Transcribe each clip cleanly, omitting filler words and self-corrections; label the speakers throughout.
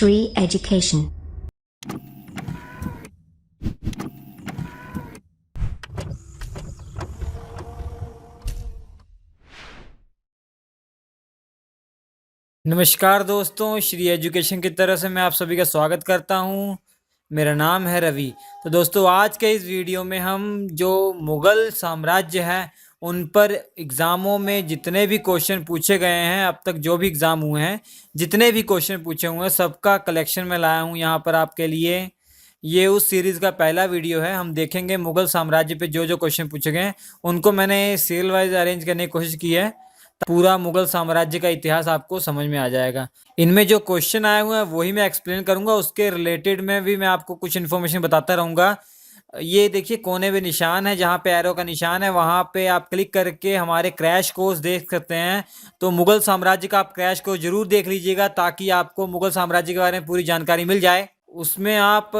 Speaker 1: Shri Education.
Speaker 2: नमस्कार दोस्तों, Shri education की तरफ से मैं आप सभी का स्वागत करता हूं। मेरा नाम है रवि। तो दोस्तों, आज के इस वीडियो में हम जो मुग़ल साम्राज्य है उन पर एग्ज़ामों में जितने भी क्वेश्चन पूछे गए हैं, अब तक जो भी एग्ज़ाम हुए हैं, जितने भी क्वेश्चन पूछे हुए हैं, सबका कलेक्शन में लाया हूं यहाँ पर आपके लिए। ये उस सीरीज़ का पहला वीडियो है। हम देखेंगे मुग़ल साम्राज्य पे जो जो क्वेश्चन पूछे गए हैं उनको मैंने सीरियल वाइज अरेंज करने की कोशिश की है। पूरा मुग़ल साम्राज्य का इतिहास आपको समझ में आ जाएगा। इनमें जो क्वेश्चन आए हुए हैं वही मैं एक्सप्लेन करूंगा, उसके रिलेटेड में भी मैं आपको कुछ इन्फॉर्मेशन बताता रहूंगा। ये देखिए कोने पे निशान है, जहाँ पे एरो का निशान है वहाँ पे आप क्लिक करके हमारे क्रैश कोर्स देख सकते हैं। तो मुग़ल साम्राज्य का आप क्रैश कोर्स जरूर देख लीजिएगा ताकि आपको मुग़ल साम्राज्य के बारे में पूरी जानकारी मिल जाए। उसमें आप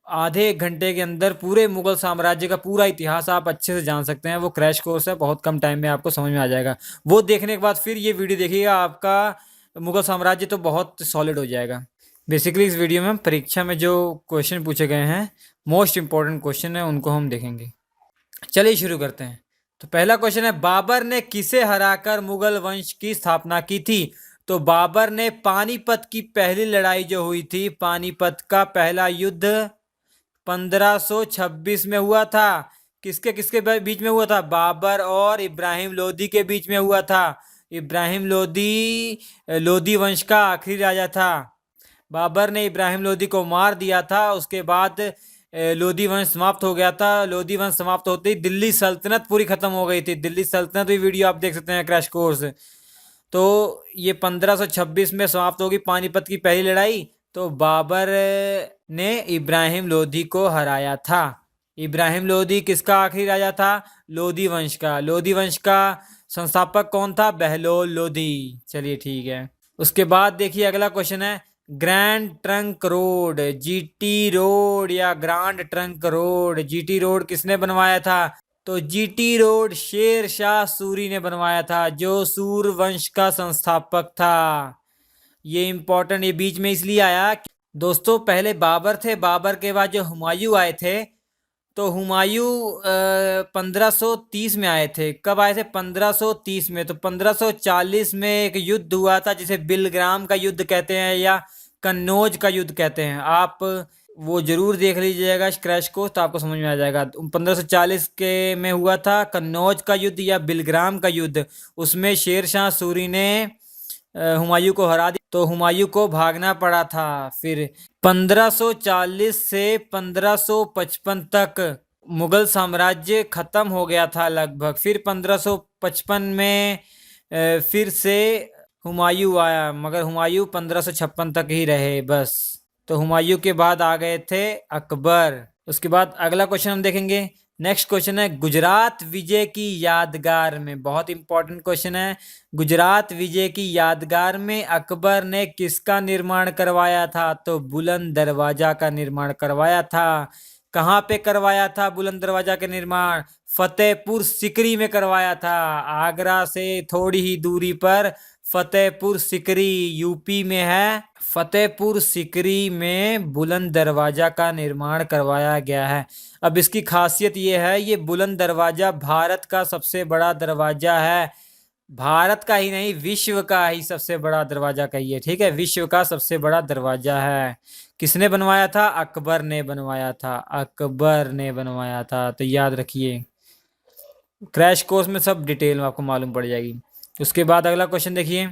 Speaker 2: आधे एक घंटे के अंदर पूरे मुग़ल साम्राज्य का पूरा इतिहास आप अच्छे से जान सकते हैं। वो क्रैश कोर्स है, बहुत कम टाइम में आपको समझ में आ जाएगा। वो देखने के बाद फिर ये वीडियो देखिएगा, आपका मुग़ल साम्राज्य तो बहुत सॉलिड हो जाएगा। बेसिकली इस वीडियो में हम परीक्षा में जो क्वेश्चन पूछे गए हैं, मोस्ट इंपॉर्टेंट क्वेश्चन है, उनको हम देखेंगे। चलिए शुरू करते हैं। तो पहला क्वेश्चन है, बाबर ने किसे हराकर मुग़ल वंश की स्थापना की थी? तो बाबर ने पानीपत की पहली लड़ाई जो हुई थी, पानीपत का पहला युद्ध 1526 में हुआ था। किसके किसके बीच में हुआ था? बाबर और इब्राहिम लोदी के बीच में हुआ था। इब्राहिम लोदी लोदी वंश का आखिरी राजा था। बाबर ने इब्राहिम लोदी को मार दिया था। उसके बाद लोदी वंश समाप्त हो गया था। लोदी वंश समाप्त होते ही दिल्ली सल्तनत पूरी खत्म हो गई थी। दिल्ली सल्तनत भी वीडियो आप देख सकते हैं क्रैश कोर्स। तो ये 1526 में समाप्त होगी पानीपत की पहली लड़ाई। तो बाबर ने इब्राहिम लोदी को हराया था। इब्राहिम लोदी किसका आखिरी राजा था? लोदी वंश का। लोदी वंश का संस्थापक कौन था? बहलोल लोदी। चलिए ठीक है। उसके बाद देखिए अगला क्वेश्चन है, grand trunk road, GT road या grand trunk road, GT road किसने बनवाया था? तो जीटी रोड शेर शाह सूरी ने बनवाया था, जो सूर वंश का संस्थापक था। ये इंपॉर्टेंट, ये बीच में इसलिए आया दोस्तों, पहले बाबर थे, बाबर के बाद जो हुमायूं आए थे, तो हुमायूं 1530 में आए थे। कब आए थे? 1530 में। तो 1540 में एक युद्ध हुआ था जिसे बिलग्राम का युद्ध कहते हैं या कन्नौज का युद्ध कहते हैं। आप वो जरूर देख लीजिएगा क्रैश कोर्स, तो आपको समझ में आ जाएगा। 1540 के में हुआ था कन्नौज का युद्ध या बिलग्राम का युद्ध। उसमें शेर शाह सूरी ने हुमायूं को हरा दिया, तो हुमायूं को भागना पड़ा था। फिर 1540 से 1555 तक मुगल साम्राज्य खत्म हो गया था लगभग। फिर 1555 में फिर से हुमायूं आया, मगर हुमायूं 1556 तक ही रहे बस। तो हुमायूं के बाद आ गए थे अकबर। उसके बाद अगला क्वेश्चन हम देखेंगे। नेक्स्ट क्वेश्चन है, गुजरात विजय की यादगार में, बहुत इंपॉर्टेंट क्वेश्चन है, गुजरात विजय की यादगार में अकबर ने किसका निर्माण करवाया था? तो बुलंद दरवाजा का निर्माण करवाया था। कहाँ पे करवाया था बुलंद दरवाजा का निर्माण? फतेहपुर सिकरी में करवाया था। आगरा से थोड़ी ही दूरी पर फतेहपुर सिकरी यूपी में है। फतेहपुर सिकरी में बुलंद दरवाजा का निर्माण करवाया गया है। अब इसकी खासियत ये है, ये बुलंद दरवाजा भारत का सबसे बड़ा दरवाजा है। भारत का ही नहीं, विश्व का ही सबसे बड़ा दरवाजा कहिए, ठीक है, विश्व का सबसे बड़ा दरवाजा है। किसने बनवाया था? अकबर ने बनवाया था। अकबर ने बनवाया था, तो याद रखिए। क्रैश कोर्स में सब डिटेल में आपको मालूम पड़ जाएगी। उसके बाद अगला क्वेश्चन देखिए,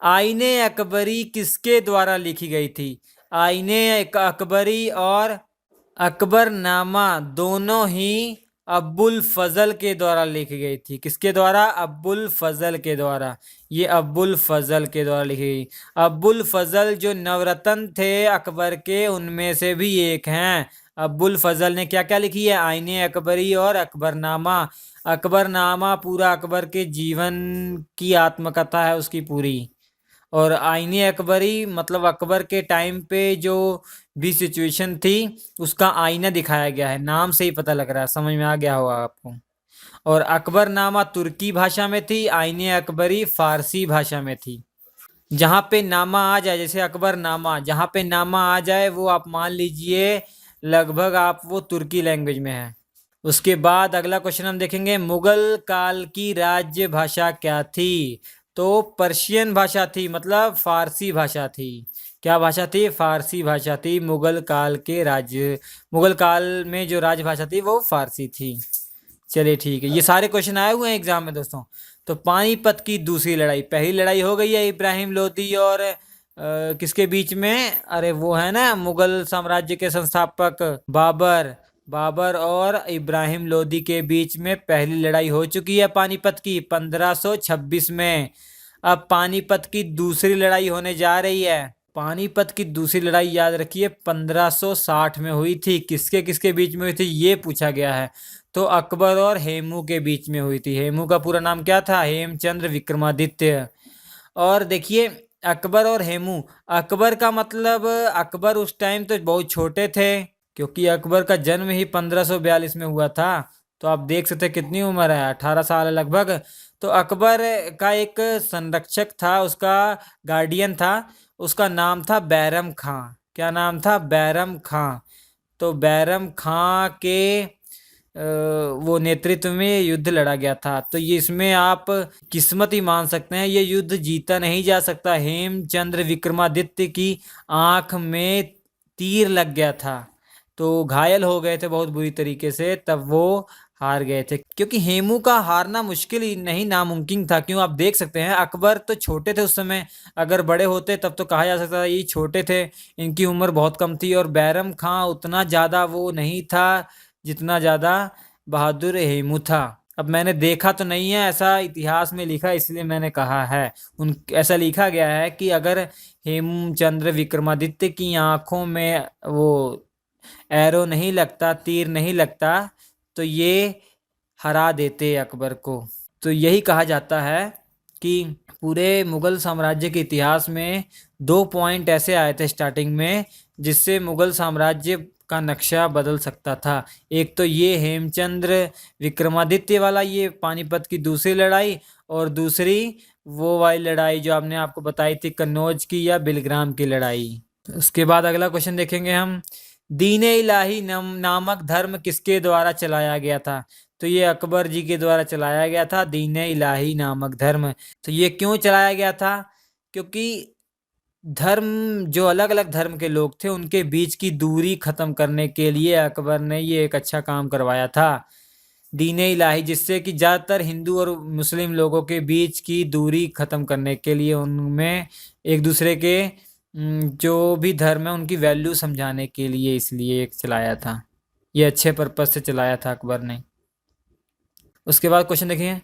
Speaker 2: आईने अकबरी किसके द्वारा लिखी गई थी? आईने अकबरी और अकबरनामा दोनों ही अब्बुल फजल के द्वारा लिखी गई थी। किसके द्वारा? अब्बुल फजल के द्वारा। ये अब्बुल फजल के द्वारा लिखी गई। अब्बुल फजल जो नवरत्न थे अकबर के, उनमें से भी एक हैं। अब्बुल फजल ने क्या क्या लिखी है? आईने अकबरी और अकबरनामा। अकबरनामा पूरा अकबर के जीवन की आत्मकथा है उसकी पूरी। और आईने अकबरी मतलब अकबर के टाइम पे जो भी सिचुएशन थी उसका आईना दिखाया गया है। नाम से ही पता लग रहा है, समझ में आ गया होगा आपको। और अकबरनामा तुर्की भाषा में थी, आईने अकबरी फारसी भाषा में थी। जहाँ पे नामा आ जाए, जैसे अकबर नामा, जहाँ पे नामा आ जाए वो आप मान लीजिए लगभग आप वो तुर्की लैंग्वेज में है। उसके बाद अगला क्वेश्चन हम देखेंगे, मुगल काल की राज्य भाषा क्या थी? तो पर्शियन भाषा थी, मतलब फारसी भाषा थी। क्या भाषा थी? फारसी भाषा थी। मुगल काल में जो राजभाषा थी वो फारसी थी। चलिए ठीक है, ये सारे क्वेश्चन आए हुए हैं एग्जाम में दोस्तों। तो पानीपत की दूसरी लड़ाई, पहली लड़ाई हो गई है इब्राहिम लोदी और किसके बीच में? अरे वो है ना मुगल साम्राज्य के संस्थापक बाबर। बाबर और इब्राहिम लोदी के बीच में पहली लड़ाई हो चुकी है पानीपत की 1526 में। अब पानीपत की दूसरी लड़ाई होने जा रही है। पानीपत की दूसरी लड़ाई याद रखिए 1560 में हुई थी। किसके किसके बीच में हुई थी ये पूछा गया है। तो अकबर और हेमू के बीच में हुई थी। हेमू का पूरा नाम क्या था? हेमचंद्र विक्रमादित्य। और देखिए अकबर और हेमू, अकबर का मतलब अकबर उस टाइम तो बहुत छोटे थे, क्योंकि अकबर का जन्म ही 1542 में हुआ था। तो आप देख सकते हैं कितनी उम्र है, 18 साल है लगभग। तो अकबर का एक संरक्षक था, उसका गार्डियन था, उसका नाम था बैरम खां। क्या नाम था? बैरम खां। तो बैरम खां के वो नेतृत्व में युद्ध लड़ा गया था। तो ये इसमें आप किस्मत ही मान सकते हैं, ये युद्ध जीता नहीं जा सकता। हेमचंद्र विक्रमादित्य की आंख में तीर लग गया था, तो घायल हो गए थे बहुत बुरी तरीके से, तब वो हार गए थे। क्योंकि हेमू का हारना मुश्किल ही नहीं, नामुमकिन था। क्यों? आप देख सकते हैं अकबर तो छोटे थे उस समय, अगर बड़े होते तब तो कहा जा सकता था ये छोटे थे, इनकी उम्र बहुत कम थी। और बैरम खां उतना ज़्यादा वो नहीं था जितना ज़्यादा बहादुर हेमू था। अब मैंने देखा तो नहीं है, ऐसा इतिहास में लिखा इसलिए मैंने कहा है। उन ऐसा लिखा गया है कि अगर हेमचंद्र विक्रमादित्य की आंखों में वो एरो नहीं लगता, तीर नहीं लगता, तो ये हरा देते अकबर को। तो यही कहा जाता है कि पूरे मुगल साम्राज्य के इतिहास में 2 पॉइंट ऐसे आए थे स्टार्टिंग में जिससे मुगल साम्राज्य का नक्शा बदल सकता था। एक तो ये हेमचंद्र विक्रमादित्य वाला, ये पानीपत की दूसरी लड़ाई, और दूसरी वो वाली लड़ाई जो आपने आपको बताई थी कन्नौज की या बिलग्राम की लड़ाई। उसके बाद अगला क्वेश्चन देखेंगे हम, दीन इलाही नामक धर्म किसके द्वारा चलाया गया था? तो ये अकबर जी के द्वारा चलाया गया था दीन इलाही नामक धर्म। तो ये क्यों चलाया गया था? क्योंकि धर्म, जो अलग अलग धर्म के लोग थे उनके बीच की दूरी खत्म करने के लिए अकबर ने ये एक अच्छा काम करवाया था दीन इलाही, जिससे कि ज़्यादातर हिंदू और मुस्लिम लोगों के बीच की दूरी खत्म करने के लिए, उनमें एक दूसरे के जो भी धर्म है उनकी वैल्यू समझाने के लिए, इसलिए एक चलाया था। ये अच्छे पर्पज से चलाया था अकबर ने। उसके बाद क्वेश्चन देखिए,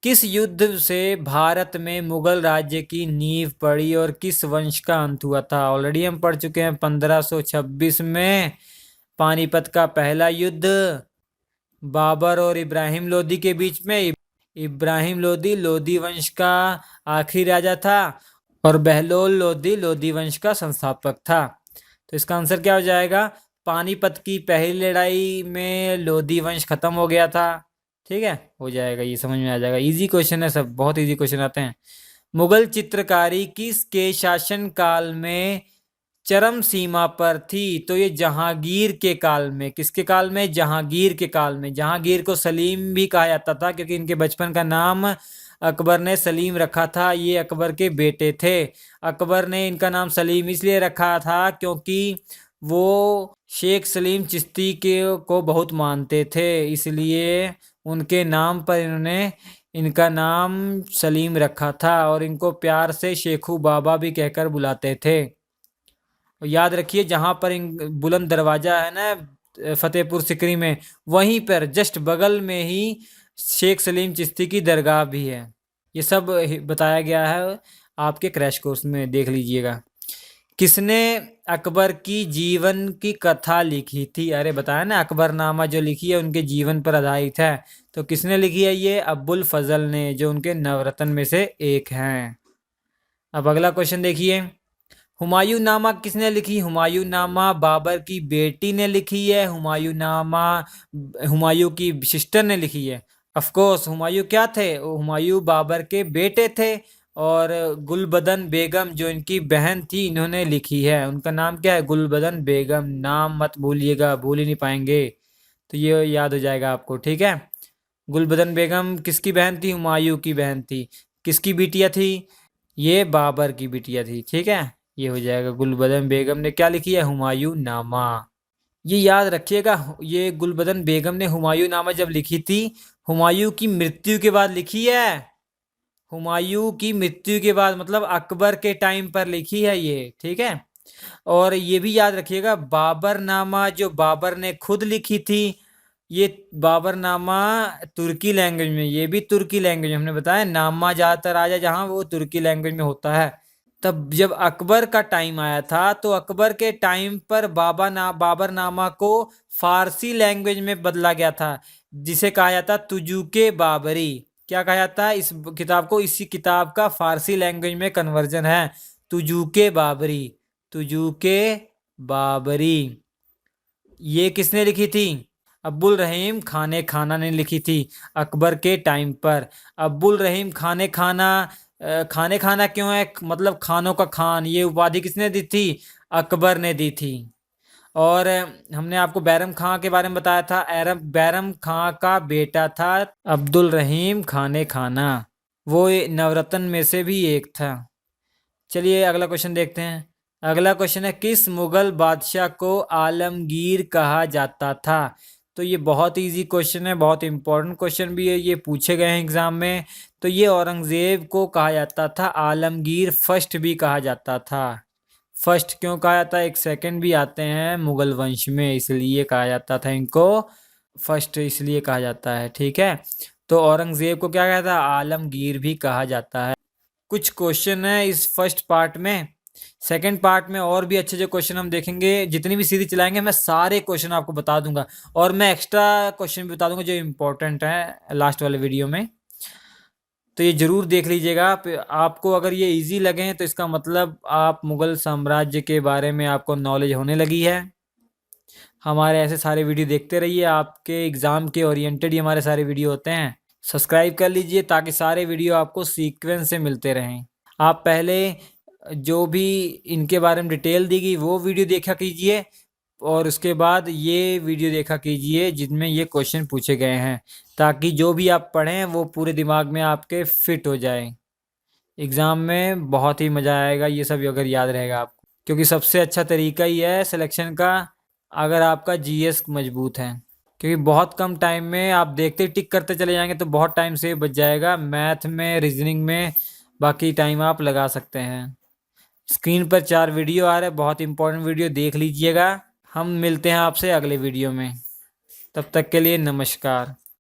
Speaker 2: किस युद्ध से भारत में मुगल राज्य की नींव पड़ी और किस वंश का अंत हुआ था? ऑलरेडी हम पढ़ चुके हैं 1526 में पानीपत का पहला युद्ध बाबर और इब्राहिम लोदी के बीच में। इब्राहिम लोदी लोदी वंश का आखिरी राजा था और बहलोल लोदी लोदी वंश का संस्थापक था। तो इसका आंसर क्या हो जाएगा? पानीपत की पहली लड़ाई में लोदी वंश खत्म हो गया था। ठीक है, हो जाएगा, ये समझ में आ जाएगा। इजी क्वेश्चन है, सब बहुत इजी क्वेश्चन आते हैं। मुगल चित्रकारी किसके शासन काल में चरम सीमा पर थी? तो ये जहांगीर के काल में। किसके काल में? जहांगीर के काल में। जहांगीर को सलीम भी कहा जाता था क्योंकि इनके बचपन का नाम अकबर ने सलीम रखा था। ये अकबर के बेटे थे। अकबर ने इनका नाम सलीम इसलिए रखा था क्योंकि वो शेख सलीम चिश्ती के को बहुत मानते थे, इसलिए उनके नाम पर इन्होंने इनका नाम सलीम रखा था और इनको प्यार से शेखू बाबा भी कहकर बुलाते थे। याद रखिए जहां पर बुलंद दरवाजा है ना फतेहपुर सिकरी में, वहीं पर जस्ट बगल में ही शेख सलीम चिश्ती की दरगाह भी है। ये सब बताया गया है, आपके क्रैश कोर्स में देख लीजिएगा। किसने अकबर की जीवन की कथा लिखी थी? अरे बताया ना, अकबरनामा जो लिखी है उनके जीवन पर आधारित है। तो किसने लिखी है? ये अब्बुल फजल ने, जो उनके नवरत्न में से एक हैं। अब अगला क्वेश्चन देखिए, हुमायूं नामा किसने लिखी? हुमायूं नामा बाबर की बेटी ने लिखी है। हुमायूं नामा हुमायूं की सिस्टर ने लिखी है। ऑफ कोर्स हुमायूं क्या थे? हुमायूं बाबर के बेटे थे। और गुलबदन बेगम जो इनकी बहन थी इन्होंने लिखी है। उनका नाम क्या है? गुलबदन बेगम। नाम मत भूलिएगा, भूल ही नहीं पाएंगे, तो ये याद हो जाएगा आपको। ठीक है, गुलबदन बेगम किसकी बहन थी? हुमायूं की बहन थी। किसकी बिटिया थी? ये बाबर की बिटिया थी। ठीक है, ये हो जाएगा। गुलबदन बेगम ने क्या लिखी है? हुमायूं नामा। ये याद रखिएगा, ये गुलबदन बेगम ने हुमायूं नामा जब लिखी थी, हुमायूं की मृत्यु के बाद लिखी है। हुमायूं की मृत्यु के बाद मतलब अकबर के टाइम पर लिखी है ये। ठीक है, और ये भी याद रखिएगा, बाबरनामा जो बाबर ने खुद लिखी थी, ये बाबरनामा तुर्की लैंग्वेज में, ये भी तुर्की लैंग्वेज में। हमने बताया नामा ज्यादातर आ जाए जहां, वो तुर्की लैंग्वेज में होता है। तब जब अकबर का टाइम आया था, तो अकबर के टाइम पर बाबरनामा को फारसी लैंग्वेज में बदला गया था, जिसे कहा जाता तुजुके बाबरी। क्या कहा जाता है इस किताब को? इसी किताब का फारसी लैंग्वेज में कन्वर्जन है, तुजुके बाबरी। तुजुके बाबरी ये किसने लिखी थी? अब्दुल रहीम खाने खाना ने लिखी थी अकबर के टाइम पर। अब्दुल रहीम खाने खाना, खाने खाना क्यों है? मतलब खानों का खान। ये उपाधि किसने दी थी? अकबर ने दी थी। और हमने आपको बैरम खां के बारे में बताया था, बैरम खां का बेटा था अब्दुल रहीम खाने खाना, वो नवरत्न में से भी एक था। चलिए अगला क्वेश्चन देखते हैं। अगला क्वेश्चन है, किस मुगल बादशाह को आलमगीर कहा जाता था? तो ये बहुत इजी क्वेश्चन है, बहुत इंपॉर्टेंट क्वेश्चन भी है, ये पूछे गए हैं एग्जाम में। तो ये औरंगजेब को कहा जाता था आलमगीर फर्स्ट भी कहा जाता था। फर्स्ट क्यों कहा जाता है? एक सेकंड भी आते हैं मुगल वंश में, इसलिए कहा जाता था इनको फर्स्ट, इसलिए कहा जाता है। ठीक है, तो औरंगजेब को क्या कहता है? आलमगीर भी कहा जाता है। कुछ क्वेश्चन है इस फर्स्ट पार्ट में। सेकंड पार्ट में और भी अच्छे अच्छे क्वेश्चन हम देखेंगे, जितनी भी सीरीज चलाएंगे मैं सारे क्वेश्चन आपको बता दूंगा, और मैं एक्स्ट्रा क्वेश्चन भी बता दूंगा जो इम्पोर्टेंट है लास्ट वाले वीडियो में। तो ये जरूर देख लीजिएगा। आपको अगर ये इजी लगे तो इसका मतलब आप मुगल साम्राज्य के बारे में आपको नॉलेज होने लगी है। हमारे ऐसे सारे वीडियो देखते रहिए, आपके एग्जाम के ओरिएंटेड ही हमारे सारे वीडियो होते हैं। सब्सक्राइब कर लीजिए ताकि सारे वीडियो आपको सीक्वेंस से मिलते रहें। आप पहले जो भी इनके बारे में डिटेल दी गई वो वीडियो देखा कीजिए, और उसके बाद ये वीडियो देखा कीजिए जिनमें ये क्वेश्चन पूछे गए हैं, ताकि जो भी आप पढ़ें वो पूरे दिमाग में आपके फिट हो जाए। एग्ज़ाम में बहुत ही मज़ा आएगा ये सब अगर याद रहेगा आपको, क्योंकि सबसे अच्छा तरीका ही है सिलेक्शन का, अगर आपका जीएस मजबूत है। क्योंकि बहुत कम टाइम में आप देखते टिक करते चले जाएंगे तो बहुत टाइम से बच जाएगा, मैथ में, रीजनिंग में बाकी टाइम आप लगा सकते हैं। स्क्रीन पर 4 वीडियो आ रहे हैं, बहुत इंपॉर्टेंट वीडियो देख लीजिएगा। हम मिलते हैं आपसे अगले वीडियो में, तब तक के लिए नमस्कार।